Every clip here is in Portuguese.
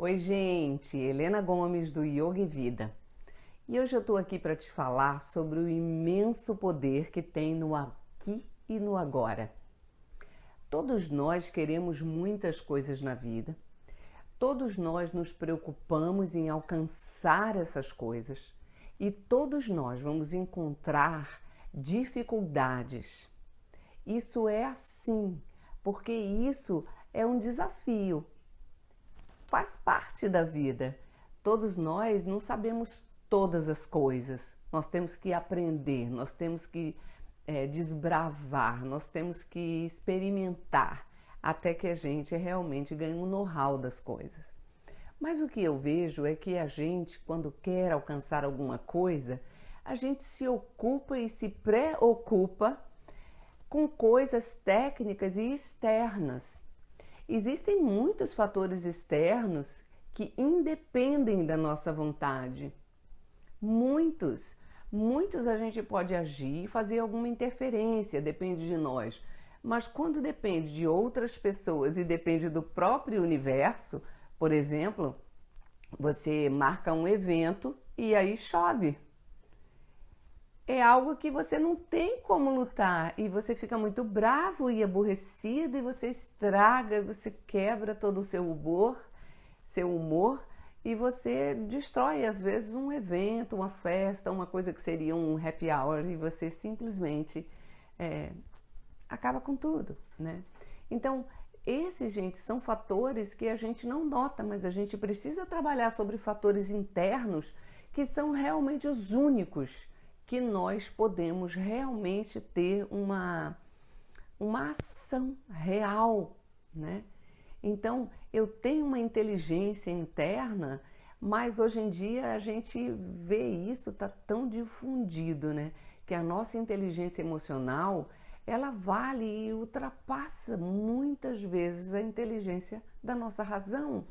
Oi, gente, Helena Gomes do Yoga e Vida. E hoje eu estou aqui para te falar sobre o imenso poder que tem no aqui e no agora. Todos nós queremos muitas coisas na vida, todos nós nos preocupamos em alcançar essas coisas e todos nós vamos encontrar dificuldades. Isso é assim, porque isso é um desafio. Faz parte da vida. Todos nós não sabemos todas as coisas. Nós temos que aprender, nós temos que desbravar, nós temos que experimentar até que a gente realmente ganhe um know-how das coisas. Mas o que eu vejo é que a gente, quando quer alcançar alguma coisa, a gente se ocupa e se preocupa com coisas técnicas e externas. Existem muitos fatores externos que independem da nossa vontade. Muitos a gente pode agir e fazer alguma interferência, depende de nós. Mas quando depende de outras pessoas e depende do próprio universo, por exemplo, você marca um evento e aí chove. É algo que você não tem como lutar e você fica muito bravo e aborrecido e você estraga, você quebra todo o seu humor e você destrói às vezes um evento, uma festa, uma coisa que seria um happy hour e você simplesmente acaba com tudo, né? Então, esses, gente, são fatores que a gente não nota, mas a gente precisa trabalhar sobre fatores internos que são realmente os únicos que nós podemos realmente ter uma ação real, né? Então, eu tenho uma inteligência interna, mas hoje em dia a gente vê isso, tá tão difundido, né? Que a nossa inteligência emocional, ela vale e ultrapassa muitas vezes a inteligência da nossa razão.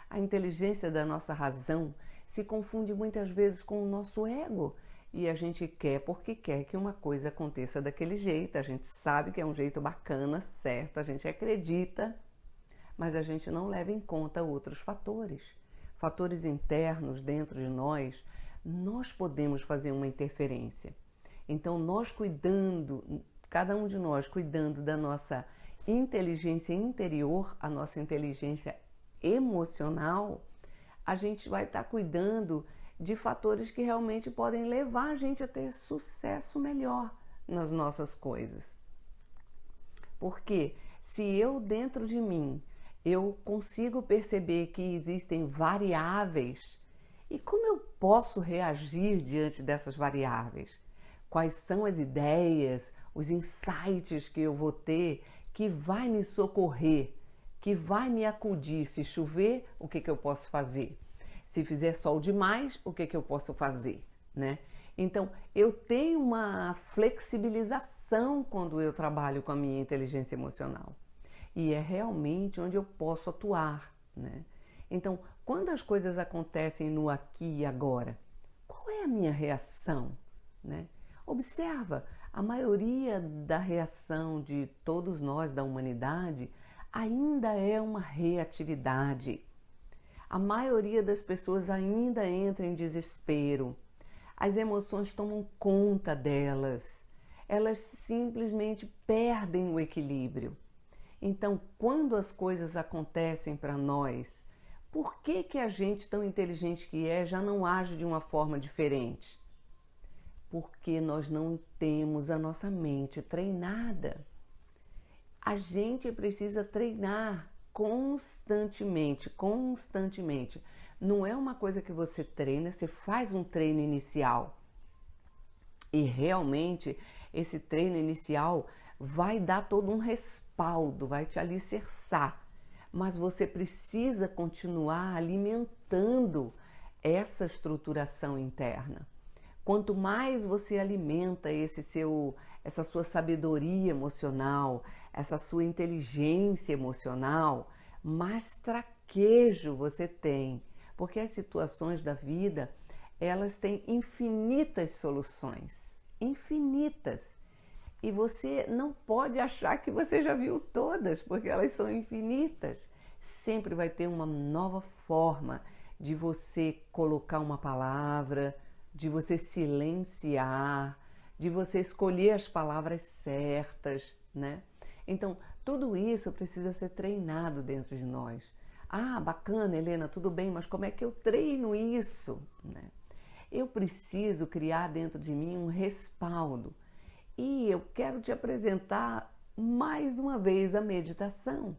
A inteligência da nossa razão se confunde muitas vezes com o nosso ego. E a gente quer porque quer que uma coisa aconteça daquele jeito, a gente sabe que é um jeito bacana, certo, a gente acredita, mas a gente não leva em conta outros fatores. Fatores internos dentro de nós, nós podemos fazer uma interferência. Então nós cuidando, cada um de nós cuidando da nossa inteligência interior, a nossa inteligência emocional, a gente vai estar cuidando de fatores que realmente podem levar a gente a ter sucesso melhor nas nossas coisas. Porque se eu dentro de mim, eu consigo perceber que existem variáveis, e como eu posso reagir diante dessas variáveis? Quais são as ideias, os insights que eu vou ter que vai me socorrer, que vai me acudir? Se chover, o que eu posso fazer? Se fizer sol demais, o que eu posso fazer, né? Então, eu tenho uma flexibilização quando eu trabalho com a minha inteligência emocional. E é realmente onde eu posso atuar, né? Então, quando as coisas acontecem no aqui e agora, qual é a minha reação, né? Observa, a maioria da reação de todos nós da humanidade ainda é uma reatividade. A maioria das pessoas ainda entra em desespero. As emoções tomam conta delas. Elas simplesmente perdem o equilíbrio. Então, quando as coisas acontecem para nós, por que a gente, tão inteligente que é, já não age de uma forma diferente? Porque nós não temos a nossa mente treinada. A gente precisa treinar constantemente. Não é uma coisa que você treina, você faz um treino inicial. E realmente esse treino inicial vai dar todo um respaldo, vai te alicerçar. Mas você precisa continuar alimentando essa estruturação interna. Quanto mais você alimenta essa sua sabedoria emocional, essa sua inteligência emocional, mais traquejo você tem. Porque as situações da vida, elas têm infinitas soluções. Infinitas. E você não pode achar que você já viu todas, porque elas são infinitas. sempre vai ter uma nova forma de você colocar uma palavra, de você silenciar, de você escolher as palavras certas, né? Então, tudo isso precisa ser treinado dentro de nós. Ah, bacana, Helena, tudo bem, mas como é que eu treino isso, né? Eu preciso criar dentro de mim um respaldo. E eu quero te apresentar mais uma vez a meditação.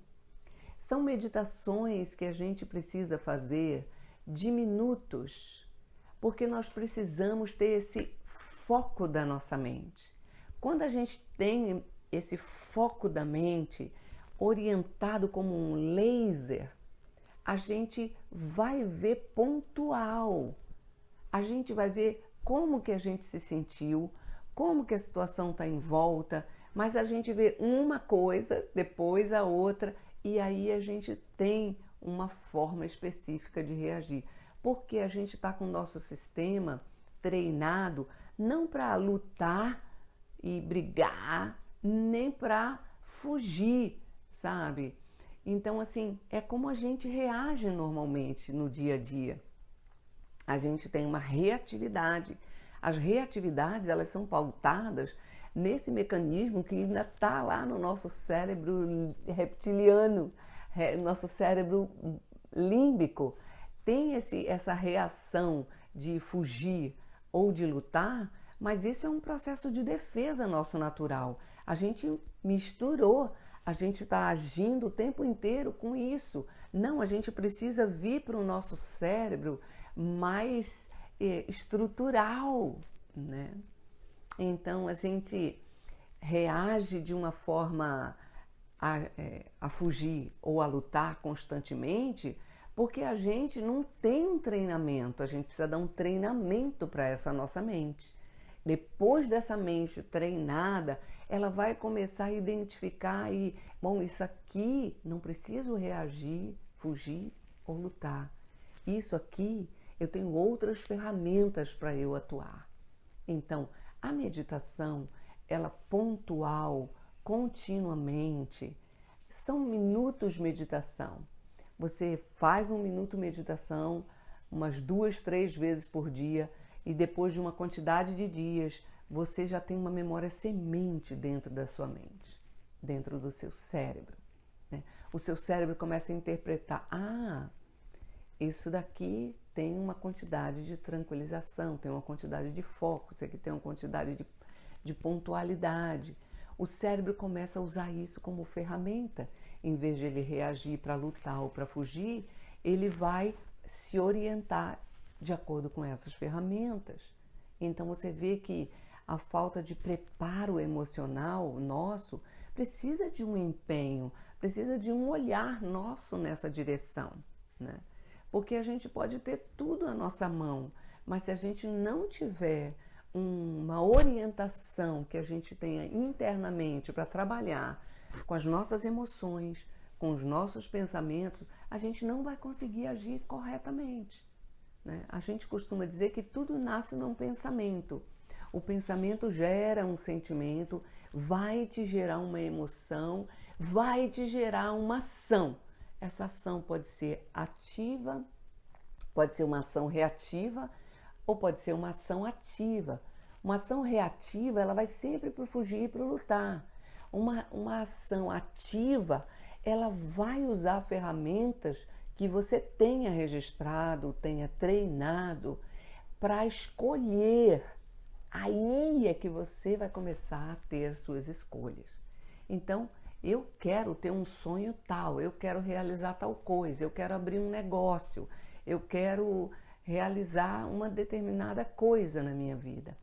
São meditações que a gente precisa fazer de minutos, porque nós precisamos ter esse foco da nossa mente. Quando a gente tem esse foco da mente orientado como um laser, a gente vai ver pontual. A gente vai ver como que a gente se sentiu, como que a situação está em volta, mas a gente vê uma coisa, depois a outra, e aí a gente tem uma forma específica de reagir. Porque a gente está com o nosso sistema treinado não para lutar e brigar, nem para fugir, sabe? Então, assim, é como a gente reage normalmente no dia a dia. A gente tem uma reatividade. As reatividades, elas são pautadas nesse mecanismo que ainda está lá no nosso cérebro reptiliano, nosso cérebro límbico. Tem essa reação de fugir ou de lutar, mas isso é um processo de defesa nosso natural. A gente misturou, a gente está agindo o tempo inteiro com isso. Não, a gente precisa vir para o nosso cérebro mais estrutural, né? Então a gente reage de uma forma a fugir ou a lutar constantemente porque a gente não tem um treinamento, a gente precisa dar um treinamento para essa nossa mente. Depois dessa mente treinada, ela vai começar a identificar e, bom, isso aqui não preciso reagir, fugir ou lutar. Isso aqui eu tenho outras ferramentas para eu atuar. Então, a meditação, ela pontual, continuamente, são minutos de meditação. Você faz um minuto de meditação umas 2, 3 vezes por dia e depois de uma quantidade de dias, você já tem uma memória semente dentro da sua mente, dentro do seu cérebro, né? O seu cérebro começa a interpretar, isso daqui tem uma quantidade de tranquilização, tem uma quantidade de foco, isso aqui tem uma quantidade de pontualidade. O cérebro começa a usar isso como ferramenta. Em vez de ele reagir para lutar ou para fugir, ele vai se orientar de acordo com essas ferramentas. Então você vê que a falta de preparo emocional nosso precisa de um empenho, precisa de um olhar nosso nessa direção, né? Porque a gente pode ter tudo à nossa mão, mas se a gente não tiver uma orientação que a gente tenha internamente para trabalhar com as nossas emoções, com os nossos pensamentos, a gente não vai conseguir agir corretamente, né? A gente costuma dizer que tudo nasce num pensamento. O pensamento gera um sentimento, vai te gerar uma emoção, vai te gerar uma ação. Essa ação pode ser ativa, pode ser uma ação reativa ou pode ser uma ação ativa. Uma ação reativa, ela vai sempre para fugir e para lutar. Uma ação ativa, ela vai usar ferramentas que você tenha registrado, tenha treinado para escolher. Aí é que você vai começar a ter as suas escolhas. Então, eu quero ter um sonho tal, eu quero realizar tal coisa, eu quero abrir um negócio, eu quero realizar uma determinada coisa na minha vida.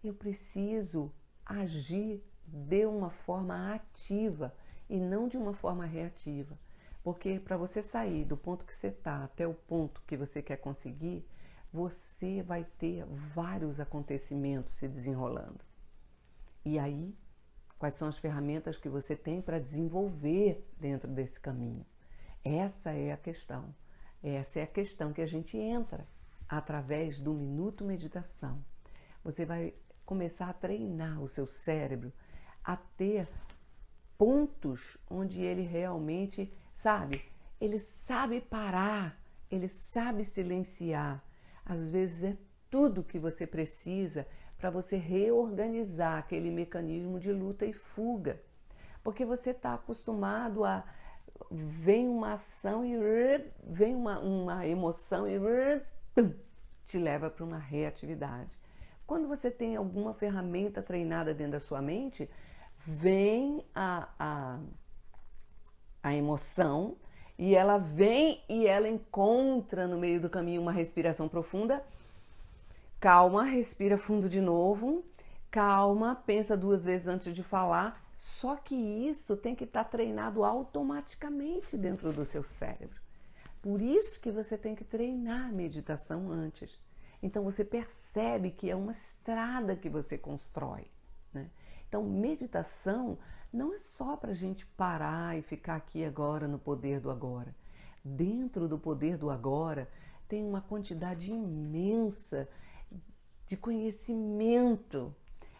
Eu preciso agir de uma forma ativa e não de uma forma reativa. Porque para você sair do ponto que você está até o ponto que você quer conseguir, você vai ter vários acontecimentos se desenrolando. E aí, quais são as ferramentas que você tem para desenvolver dentro desse caminho? Essa é a questão. Essa é a questão que a gente entra através do Minuto Meditação. Você vai começar a treinar o seu cérebro a ter pontos onde ele realmente, sabe, ele sabe parar, ele sabe silenciar. Às vezes é tudo que você precisa para você reorganizar aquele mecanismo de luta e fuga. Porque você está acostumado a... Vem uma ação e vem uma emoção e te leva para uma reatividade. Quando você tem alguma ferramenta treinada dentro da sua mente, vem a emoção e ela vem e ela encontra no meio do caminho uma respiração profunda. Calma, respira fundo de novo. Calma, pensa 2 vezes antes de falar. Só que isso tem que estar treinado automaticamente dentro do seu cérebro. Por isso que você tem que treinar a meditação antes. Então você percebe que é uma estrada que você constrói, né? Então meditação não é só para a gente parar e ficar aqui agora no poder do agora. Dentro do poder do agora tem uma quantidade imensa de conhecimento.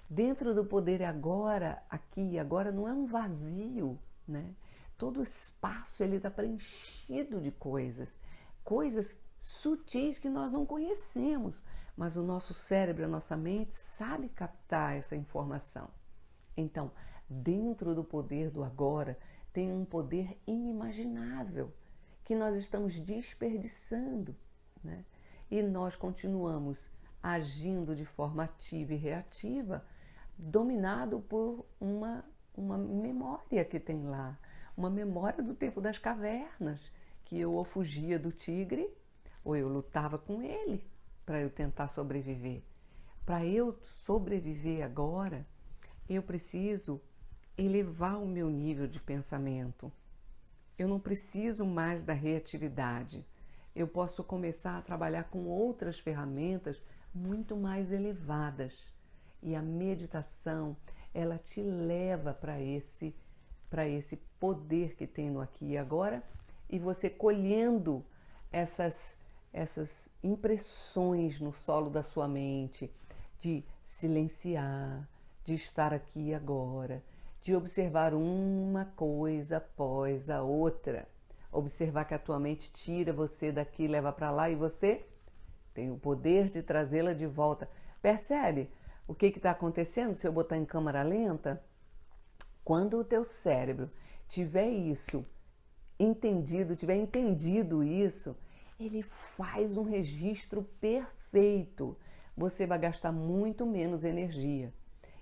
Dentro do poder agora, aqui e agora, não é um vazio, né? Todo o espaço ele está preenchido de coisas sutis que nós não conhecemos, mas o nosso cérebro, a nossa mente sabe captar essa informação. Então, dentro do poder do agora, tem um poder inimaginável que nós estamos desperdiçando, né? E nós continuamos agindo de forma ativa e reativa, dominado por uma memória que tem lá, uma memória do tempo das cavernas, que eu ou fugia do tigre ou eu lutava com ele para eu tentar sobreviver. Para eu sobreviver agora, eu preciso elevar o meu nível de pensamento. Eu não preciso mais da reatividade. Eu posso começar a trabalhar com outras ferramentas muito mais elevadas. E a meditação, ela te leva para esse poder que tem no aqui e agora, e você colhendo essas impressões no solo da sua mente de silenciar, de estar aqui e agora, de observar uma coisa após a outra, observar que a tua mente tira você daqui, leva para lá, e você tem o poder de trazê-la de volta. Percebe o que está acontecendo se eu botar em câmera lenta? Quando o teu cérebro tiver isso entendido, tiver entendido isso, ele faz um registro perfeito. Você vai gastar muito menos energia.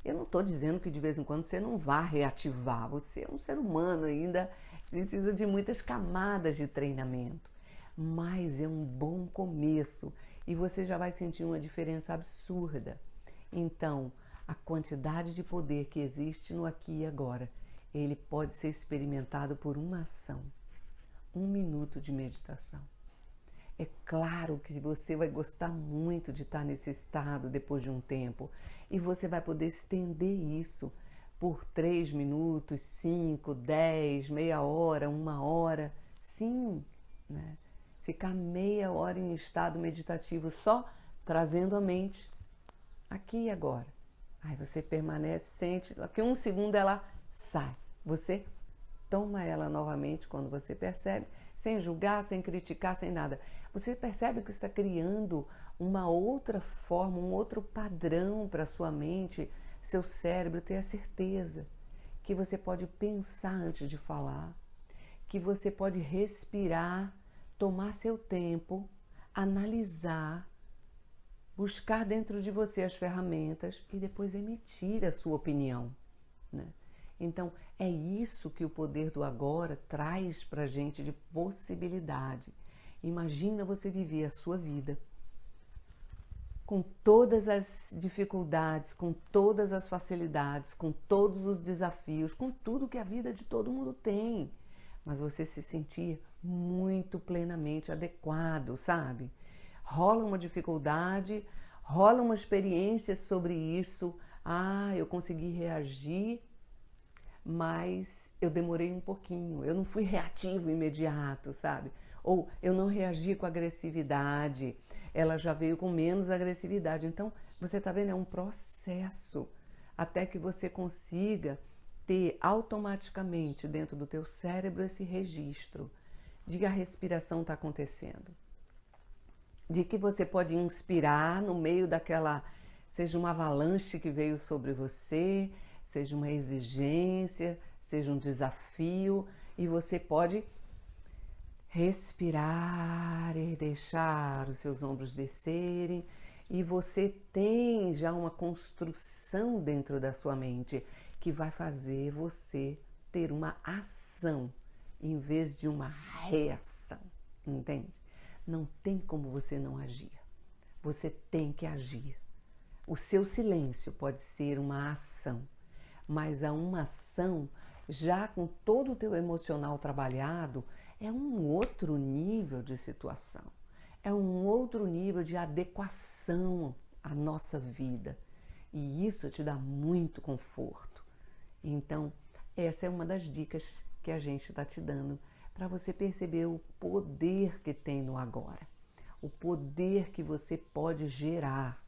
Eu não estou dizendo que de vez em quando você não vá reativar. Você é um ser humano, ainda precisa de muitas camadas de treinamento. Mas é um bom começo e você já vai sentir uma diferença absurda. Então, a quantidade de poder que existe no aqui e agora, ele pode ser experimentado por uma ação. 1 minuto de meditação. É claro que você vai gostar muito de estar nesse estado depois de um tempo, e você vai poder estender isso por 3 minutos, 5, 10, meia hora, 1 hora. Sim, né? Ficar meia hora em estado meditativo só trazendo a mente aqui e agora. Aí você permanece, sente, daqui 1 segundo ela sai. Você toma ela novamente quando você percebe, sem julgar, sem criticar, sem nada. Você percebe que está criando uma outra forma, um outro padrão para sua mente, seu cérebro ter a certeza que você pode pensar antes de falar, que você pode respirar, tomar seu tempo, analisar, buscar dentro de você as ferramentas e depois emitir a sua opinião, né? Então, é isso que o poder do agora traz para a gente de possibilidade. Imagina você viver a sua vida com todas as dificuldades, com todas as facilidades, com todos os desafios, com tudo que a vida de todo mundo tem. Mas você se sentir muito plenamente adequado, sabe? Rola uma dificuldade, rola uma experiência sobre isso. Ah, eu consegui reagir, mas eu demorei um pouquinho, eu não fui reativo imediato, sabe? Ou eu não reagi com agressividade, ela já veio com menos agressividade. Então, você tá vendo, é um processo até que você consiga ter automaticamente dentro do teu cérebro esse registro de que a respiração está acontecendo, de que você pode inspirar no meio daquela, seja uma avalanche que veio sobre você, seja uma exigência, seja um desafio, e você pode respirar e deixar os seus ombros descerem, e você tem já uma construção dentro da sua mente que vai fazer você ter uma ação em vez de uma reação, entende? Não tem como você não agir, você tem que agir. O seu silêncio pode ser uma ação, mas a uma ação, já com todo o teu emocional trabalhado, é um outro nível de situação, é um outro nível de adequação à nossa vida, e isso te dá muito conforto. Então, essa é uma das dicas que a gente está te dando para você perceber o poder que tem no agora, o poder que você pode gerar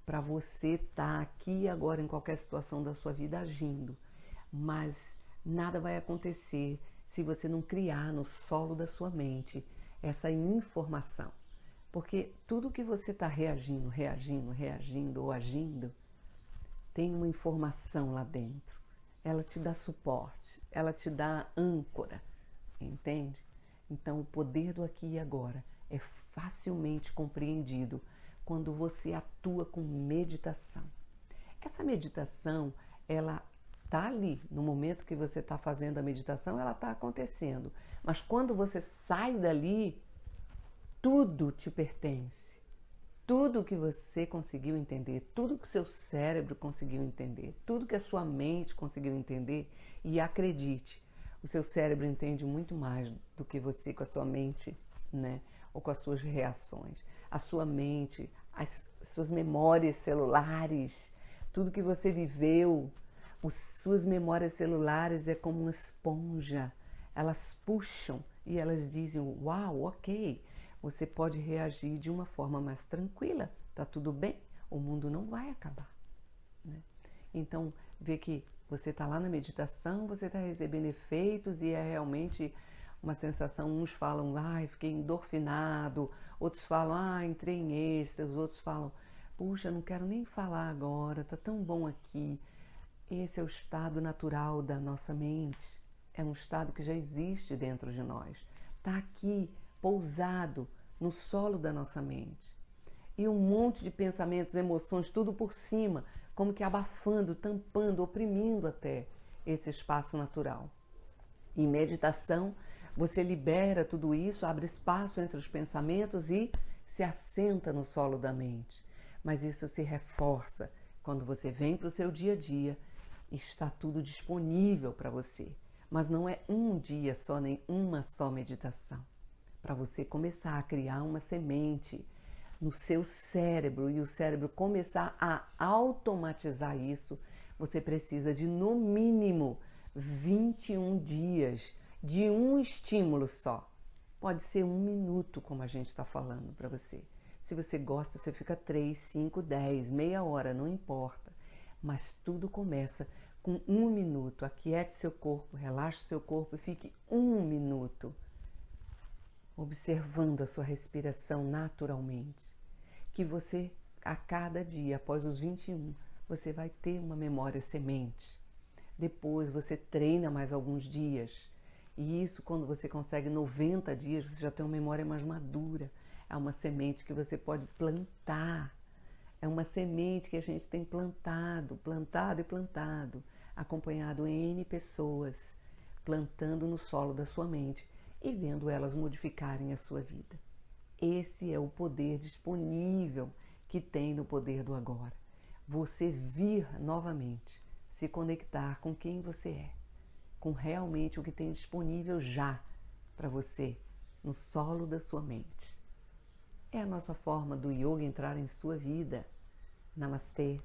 para você estar aqui agora em qualquer situação da sua vida agindo, mas nada vai acontecer se você não criar no solo da sua mente essa informação, porque tudo que você está reagindo ou agindo, tem uma informação lá dentro, ela te dá suporte, ela te dá âncora, entende? Então o poder do aqui e agora é facilmente compreendido quando você atua com meditação. Essa meditação, ela está ali, no momento que você está fazendo a meditação, ela está acontecendo. Mas quando você sai dali, tudo te pertence. Tudo que você conseguiu entender, tudo que seu cérebro conseguiu entender, tudo que a sua mente conseguiu entender, e acredite, o seu cérebro entende muito mais do que você com a sua mente, né? Ou com as suas reações. A sua mente, as suas memórias celulares, tudo que você viveu, as suas memórias celulares é como uma esponja, elas puxam e elas dizem, uau, ok, você pode reagir de uma forma mais tranquila, tá tudo bem, o mundo não vai acabar, né? Então, vê que você está lá na meditação, você está recebendo efeitos e é realmente uma sensação, uns falam, ai, fiquei endorfinado, outros falam, entrei em êxtase, outros falam, puxa, não quero nem falar agora, tá tão bom aqui. Esse é o estado natural da nossa mente, é um estado que já existe dentro de nós, tá aqui, pousado no solo da nossa mente. E um monte de pensamentos, emoções, tudo por cima, como que abafando, tampando, oprimindo até esse espaço natural. Em meditação, você libera tudo isso, abre espaço entre os pensamentos e se assenta no solo da mente. Mas isso se reforça quando você vem para o seu dia a dia, está tudo disponível para você. Mas não é um dia só, nem uma só meditação. Para você começar a criar uma semente no seu cérebro e o cérebro começar a automatizar isso, você precisa de no mínimo 21 dias de um estímulo só. Pode ser 1 minuto, como a gente está falando para você. Se você gosta, você fica 3, 5, 10, meia hora, não importa. Mas tudo começa com 1 minuto. Aquiete seu corpo, relaxe seu corpo e fique 1 minuto observando a sua respiração naturalmente. Que você, a cada dia, após os 21, você vai ter uma memória semente. Depois você treina mais alguns dias. E isso, quando você consegue 90 dias, você já tem uma memória mais madura. É uma semente que você pode plantar. É uma semente que a gente tem plantado, plantado e plantado, acompanhado N pessoas, plantando no solo da sua mente e vendo elas modificarem a sua vida. Esse é o poder disponível que tem no poder do agora. Você vir novamente, se conectar com quem você é, com realmente o que tem disponível já para você no solo da sua mente. É a nossa forma do yoga entrar em sua vida. Namastê.